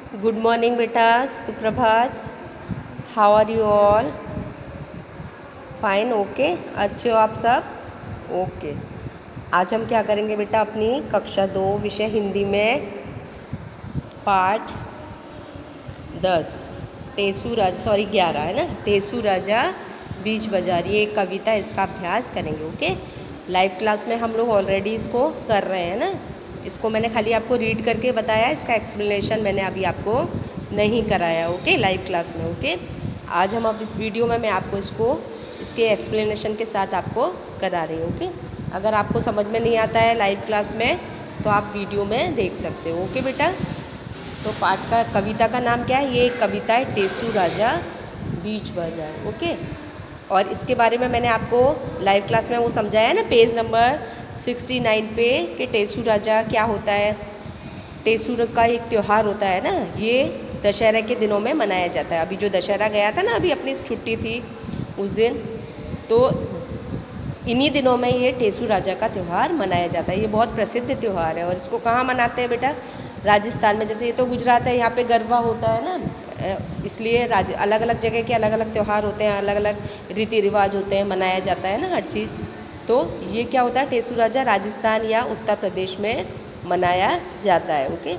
Good morning बेटा, सुप्रभात। How are you all? Fine, okay. अच्छे हो आप सब? ओके। आज हम क्या करेंगे बेटा, अपनी कक्षा 2 विषय हिंदी में पाठ 10 टेसू राजा, सॉरी 11 है ना, टेसू राजा बीच बाजार, ये एक कविता, इसका अभ्यास करेंगे। ओके। लाइव क्लास में हम लोग ऑलरेडी इसको कर रहे हैं ना, इसको मैंने खाली आपको रीड करके बताया, इसका एक्सप्लेनेशन मैंने अभी आपको नहीं कराया। ओके, लाइव क्लास में। ओके, आज हम अब इस वीडियो में मैं आपको इसको इसके एक्सप्लेनेशन के साथ आपको करा रही हूँ। ओके, अगर आपको समझ में नहीं आता है लाइव क्लास में तो आप वीडियो में देख सकते हो। ओके बेटा, तो पाठ का कविता का नाम क्या है? ये एक कविता है, टेसू राजा बीच बाजार। ओके, और इसके बारे में मैंने आपको लाइव क्लास में वो समझाया है ना, पेज नंबर 69 पे, कि टेसू राजा क्या होता है। टेसू का एक त्यौहार होता है ना, ये दशहरा के दिनों में मनाया जाता है। अभी जो दशहरा गया था ना, अभी अपनी छुट्टी थी उस दिन, तो इन्हीं दिनों में ये टेसू राजा का त्यौहार मनाया जाता है। ये बहुत प्रसिद्ध त्यौहार है। और इसको कहाँ मनाते हैं बेटा? राजस्थान में। जैसे ये तो गुजरात है, यहाँ पे गरबा होता है ना, इसलिए अलग अलग जगह के अलग अलग त्यौहार होते हैं, अलग अलग रीति रिवाज होते हैं, मनाया जाता है ना हर चीज़। तो ये क्या होता है, टेसू राजा राजस्थान या उत्तर प्रदेश में मनाया जाता है। ओके,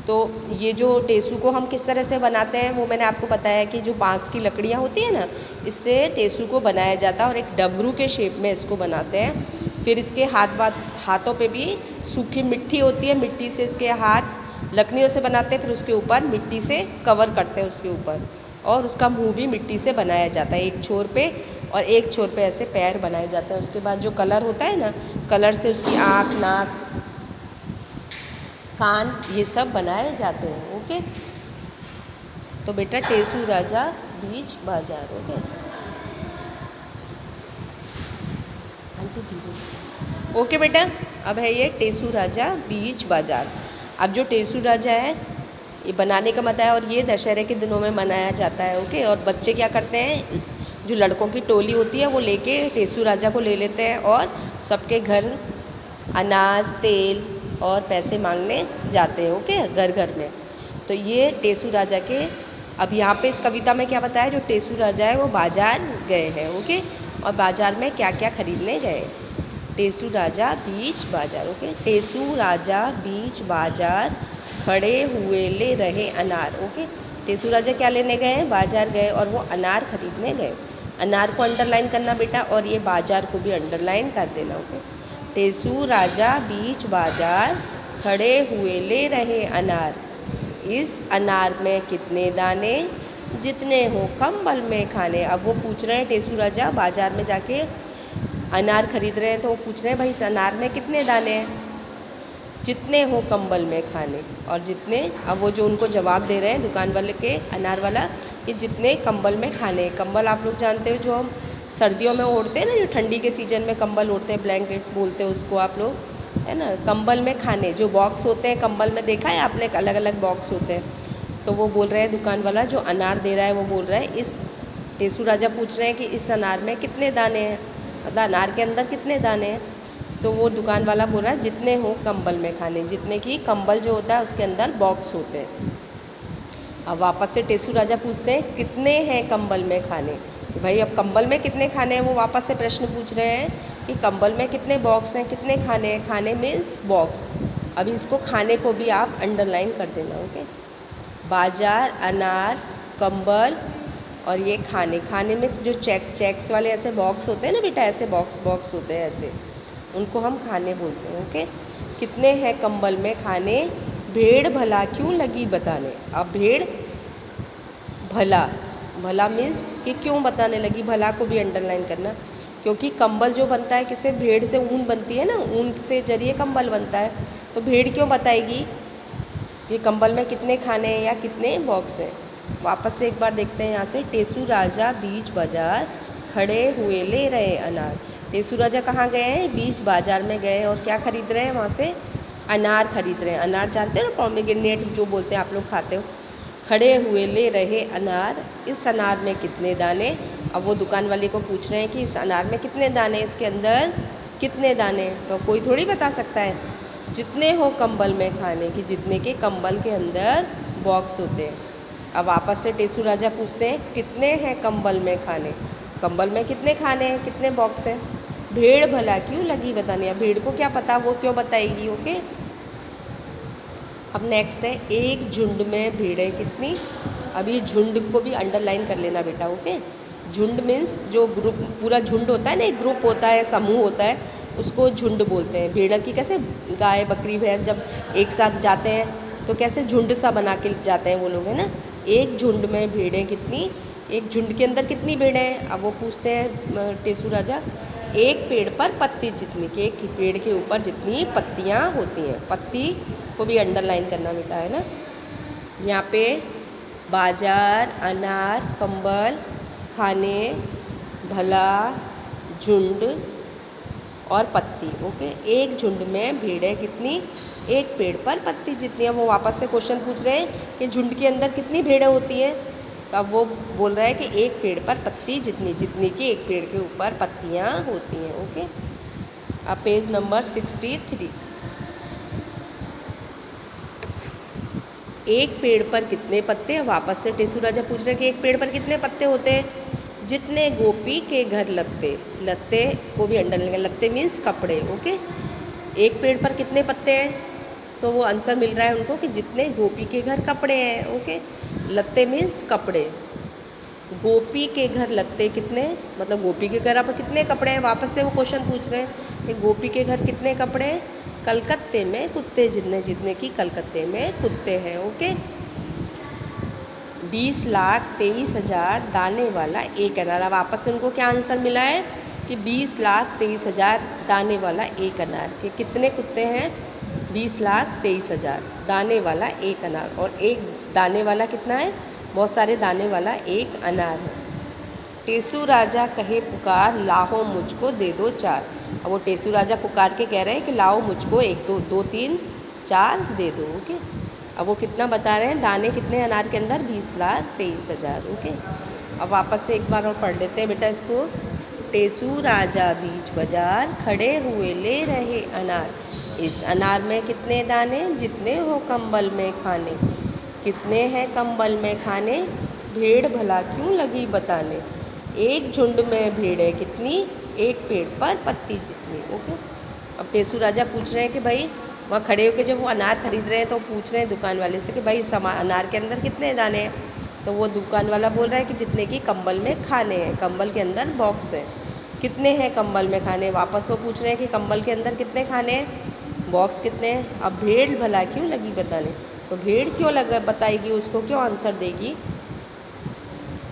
तो ये जो टेसू को हम किस तरह से बनाते हैं वो मैंने आपको बताया कि जो बांस की लकड़ियाँ होती है ना, इससे टेसू को बनाया जाता है और एक डमरू के शेप में इसको बनाते हैं। फिर इसके हाथों पे भी सूखी मिट्टी होती है, मिट्टी से इसके हाथ लकड़ियों से बनाते हैं, फिर उसके ऊपर मिट्टी से कवर करते हैं उसके ऊपर, और उसका मुंह भी मिट्टी से बनाया जाता है एक छोर पे, और एक छोर पे ऐसे पैर बनाए जाते हैं। उसके बाद जो कलर होता है ना, कलर से उसकी आँख, नाक, कान, ये सब बनाए जाते हैं। ओके, तो बेटा टेसू राजा बीच बाजार। ओके, आंटी धीरे। ओके बेटा, अब है ये टेसू राजा बीच बाजार। अब जो टेसू राजा है, ये बनाने का मत है, और ये दशहरे के दिनों में मनाया जाता है। ओके, और बच्चे क्या करते हैं, जो लड़कों की टोली होती है वो लेके टेसू राजा को ले लेते हैं और सबके घर अनाज, तेल और पैसे मांगने जाते हैं। ओके, घर घर में। तो ये टेसू राजा के, अब यहाँ पे इस कविता में क्या बताया, जो टेसू राजा है वो बाजार गए हैं। ओके, और बाजार में क्या क्या खरीदने गए। टेसू राजा बीच बाजार। ओके, टेसू राजा बीच बाजार, खड़े हुए ले रहे अनार। ओके, टेसू राजा क्या लेने गए हैं? बाजार गए और वो अनार खरीदने गए। अनार को अंडरलाइन करना बेटा, और ये बाजार को भी अंडरलाइन कर देना। ओके, टेसू राजा बीच बाजार, खड़े हुए ले रहे अनार, इस अनार में कितने दाने, जितने हो कंबल में खाने। अब वो पूछ रहे हैं, टेसू राजा बाजार में जाके अनार खरीद रहे हैं, तो वो पूछ रहे हैं, भाई इस अनार में कितने दाने हैं? जितने हो कंबल में खाने। और जितने, अब वो जो उनको जवाब दे रहे हैं दुकान वाले के, अनार वाला, कि जितने कंबल में खाने। कंबल आप लोग जानते हो, जो हम सर्दियों में ओढ़ते हैं ना, जो ठंडी के सीजन में कंबल ओढ़ते हैं, ब्लैंकेट्स बोलते हैं उसको आप लोग, है ना। कंबल में खाने, जो बॉक्स होते हैं कंबल में, देखा है आपने, अलग अलग बॉक्स होते हैं। तो वो बोल रहे हैं, दुकान वाला जो अनार दे रहा है वो बोल रहा है, इस टेसू राजा पूछ रहे हैं कि इस अनार में कितने दाने हैं, मतलब अनार के अंदर कितने दाने हैं। तो वो दुकान वाला बोल रहा है, जितने हो कंबल में खाने, जितने की कंबल जो होता है उसके अंदर बॉक्स होते हैं। अब वापस से टेसू राजा पूछते हैं, कितने हैं कंबल में खाने, कि भाई अब कंबल में कितने खाने हैं। वो वापस से प्रश्न पूछ रहे हैं कि कंबल में कितने बॉक्स हैं, कितने खाने हैं। खाने मीन्स बॉक्स। अभी इसको खाने को भी आप अंडरलाइन कर देना। ओके, बाजार, अनार, कंबल और ये खाने। खाने में जो चेक्स वाले ऐसे बॉक्स होते हैं ना बेटा, ऐसे बॉक्स होते हैं ऐसे, उनको हम खाने बोलते हैं। ओके, कितने हैं कंबल में खाने, भेड़ भला क्यों लगी बताने। अब भेड़ भला, भला मीन्स कि क्यों बताने लगी, भला को भी अंडरलाइन करना, क्योंकि कंबल जो बनता है किसे, भेड़ से ऊन बनती है ना, ऊन से जरिए कंबल बनता है। तो भेड़ क्यों बताएगी कि कंबल में कितने खाने हैं या कितने बॉक्स हैं। वापस से एक बार देखते हैं यहाँ से, टेसू राजा बीच बाजार, खड़े हुए ले रहे अनार। टेसू राजा कहाँ गए हैं? बीच बाजार में गए, और क्या खरीद रहे हैं वहाँ से? अनार खरीद रहे हैं। अनार जानते हो ना, पोमेग्रेनेट जो बोलते हैं, आप लोग खाते हो। खड़े हुए ले रहे अनार, इस अनार में कितने दाने। अब वो दुकान वाले को पूछ रहे हैं कि इस अनार में कितने दाने, इसके अंदर कितने दाने। तो कोई थोड़ी बता सकता है। जितने हो कंबल में खाने, कि जितने के कंबल के अंदर बॉक्स होते हैं। अब वापस से टेसू राजा पूछते हैं कितने हैं कंबल में खाने, कंबल में कितने खाने हैं, कितने बॉक्स हैं। भेड़ भला क्यों लगी बताने, अब भेड़ को क्या पता, वो क्यों बताएगी। ओके, अब नेक्स्ट है एक झुंड में भेड़ें कितनी। अब ये झुंड को भी अंडरलाइन कर लेना बेटा। ओके, झुंड मीन्स जो ग्रुप, पूरा झुंड होता है ना, एक ग्रुप होता है, समूह होता है, उसको झुंड बोलते हैं। भेड़ की कैसे गाय बकरी भैंस जब एक साथ जाते हैं तो कैसे झुंड सा बना के जाते हैं वो लोग, है ना। एक झुंड में भेड़ें कितनी, एक झुंड के अंदर कितनी भेड़ें हैं। अब वो पूछते हैं टेसू राजा एक पेड़ पर पत्ती जितनी, कि एक पेड़ के ऊपर जितनी पत्तियाँ होती हैं। पत्ती को भी अंडरलाइन करना बेटा, है ना। यहाँ पे बाजार, अनार, कंबल, खाने, भला, झुंड और पत्ती। ओके, एक झुंड में भेड़ें कितनी, एक पेड़ पर पत्ती जितनी। अब वो वापस से क्वेश्चन पूछ रहे हैं कि झुंड के अंदर कितनी भेड़ें होती हैं। तो अब वो बोल रहा है कि एक पेड़ पर पत्ती जितनी, जितनी कि एक पेड़ के ऊपर पत्तियाँ होती हैं। ओके, अब पेज नंबर 63। एक पेड़ पर कितने पत्ते, वापस से टेसू राजा पूछ रहे हैं कि एक पेड़ पर कितने पत्ते होते हैं। जितने गोपी के घर लत्ते, लत्ते को भी अंडर लेंगे, लत्ते मीन्स कपड़े। ओके, एक पेड़ पर कितने पत्ते हैं, तो वो आंसर मिल रहा है उनको कि जितने गोपी के घर कपड़े हैं। ओके, लत्ते मीन्स कपड़े। गोपी के घर लत्ते कितने, मतलब गोपी के घर अब कितने कपड़े हैं। वापस से वो क्वेश्चन पूछ रहे हैं कि गोपी के घर कितने कपड़े हैं। कलकत्ते में कुत्ते जितने, जितने कि कलकत्ते में कुत्ते हैं। ओके, 20,23,000 दाने वाला एक अनार। अब वापस से उनको क्या आंसर मिला है कि 20,23,000 दाने वाला एक अनार के कितने कुत्ते हैं। 20,23,000 दाने वाला एक अनार, और एक दाने वाला कितना है, बहुत सारे दाने वाला एक अनार है। टेसू राजा कहे पुकार लाहो मुझको दे दो चार। अब वो टेसू राजा पुकार के कह रहे हैं कि लाओ मुझको 1 2 2 3 4 दे दो। ओके, अब वो कितना बता रहे हैं, दाने कितने अनार के अंदर, 20,23,000। ओके, अब वापस से एक बार और पढ़ लेते हैं बेटा इसको। टेसू राजा बीच बाजार खड़े हुए ले रहे अनार। इस अनार में कितने दाने, जितने हो कंबल में खाने। कितने हैं कंबल में खाने, भेड़ भला क्यों लगी बताने। एक झुंड में भेड़ें कितनी, एक पेड़ पर पत्ती जितनी। ओके, अब टेसू राजा पूछ रहे हैं कि भाई वहाँ खड़े होकर जब वो अनार खरीद रहे हैं तो पूछ रहे हैं दुकान वाले से कि भाई इस अनार के अंदर कितने दाने हैं। तो वो दुकान वाला बोल रहा है कि जितने कि कंबल में खाने हैं, कंबल के अंदर बॉक्स है। कितने हैं कंबल में खाने, वापस वो पूछ रहे हैं कि कंबल के अंदर कितने खाने हैं, बॉक्स कितने हैं। अब भेड़ भला क्यों लगी बताने, तो भेड़ क्यों लगा बताएगी, उसको क्यों आंसर देगी।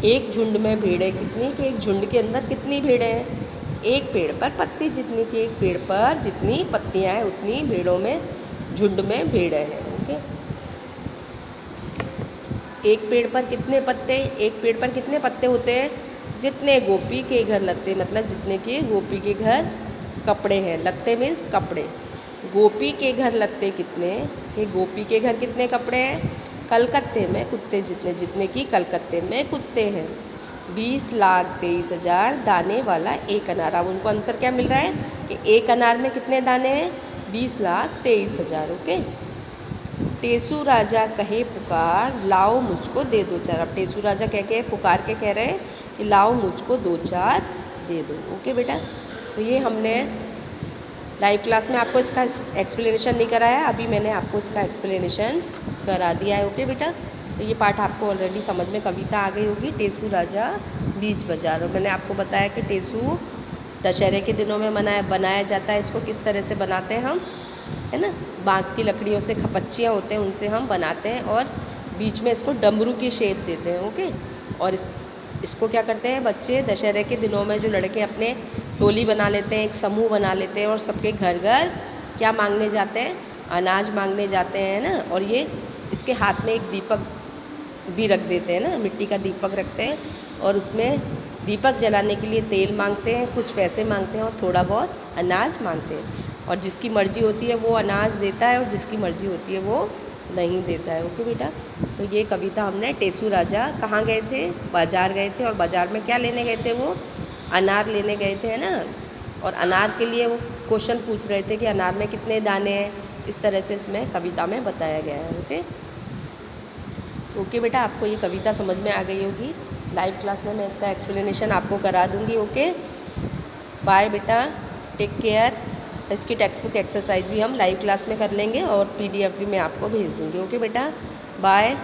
एक झुंड में भेड़ें कितनी, कि एक झुंड के अंदर कितनी भेड़ें हैं। एक पेड़ पर पत्ती जितनी, कि एक पेड़ पर जितनी पत्तियां हैं उतनी भेड़ों में, झुंड में भेड़ें हैं। ओके, एक पेड़ पर कितने पत्ते, एक पेड़ पर कितने पत्ते होते हैं, जितने गोपी के घर लत्ते, मतलब जितने के गोपी के घर कपड़े हैं। लत्ते मीन्स कपड़े। गोपी के घर लत्ते कितने, कि गोपी के घर कितने कपड़े हैं। कलकत्ते में कुत्ते जितने, जितने कि कलकत्ते में कुत्ते हैं। 20,23,000 दाने वाला एक अनार। अब उनको आंसर क्या मिल रहा है कि एक अनार में कितने दाने हैं, 20,23,000। ओके, टेसू राजा कहे पुकार लाओ मुझको दे दो चार। अब टेसू राजा कह के पुकार के कह रहे हैं कि लाओ मुझको 2-4 दे दो। ओके बेटा, तो ये हमने लाइव क्लास में आपको इसका एक्सप्लेनेशन नहीं कराया, अभी मैंने आपको इसका एक्सप्लेनेशन करा दिया है। ओके बेटा, तो ये पार्ट आपको ऑलरेडी समझ में कविता आ गई होगी, टेसू राजा बीच बाजार। और मैंने आपको बताया कि टेसू दशहरे के दिनों में बनाया जाता है। इसको किस तरह से बनाते हैं हम, है ना, बांस की लकड़ियों से खपच्चियाँ होते हैं उनसे हम बनाते हैं, और बीच में इसको डमरू की शेप देते हैं। ओके, और इसको क्या करते हैं बच्चे, दशहरे के दिनों में जो लड़के अपने टोली बना लेते हैं, एक समूह बना लेते हैं, और सबके घर घर क्या मांगने जाते हैं, अनाज मांगने जाते हैं ना। और ये इसके हाथ में एक दीपक भी रख देते हैं ना, मिट्टी का दीपक रखते हैं, और उसमें दीपक जलाने के लिए तेल मांगते हैं, कुछ पैसे मांगते हैं और थोड़ा बहुत अनाज मांगते हैं। और जिसकी मर्ज़ी होती है वो अनाज देता है, और जिसकी मर्ज़ी होती है वो नहीं देता है। ओके बेटा, तो ये कविता हमने, टेसू राजा कहाँ गए थे, बाज़ार गए थे, और बाज़ार में क्या लेने गए थे, वो अनार लेने गए थे, है ना। और अनार के लिए वो क्वेश्चन पूछ रहे थे कि अनार में कितने दाने हैं। इस तरह से इसमें कविता में बताया गया है। ओके, ओके बेटा, आपको ये कविता समझ में आ गई होगी। लाइव क्लास में मैं इसका एक्सप्लेनेशन आपको करा दूँगी। ओके, बाय बेटा, टेक केयर। इसकी टेक्स्ट बुक एक्सरसाइज भी हम लाइव क्लास में कर लेंगे और PDF भी मैं आपको भेज दूँगी। ओके बेटा, बाय।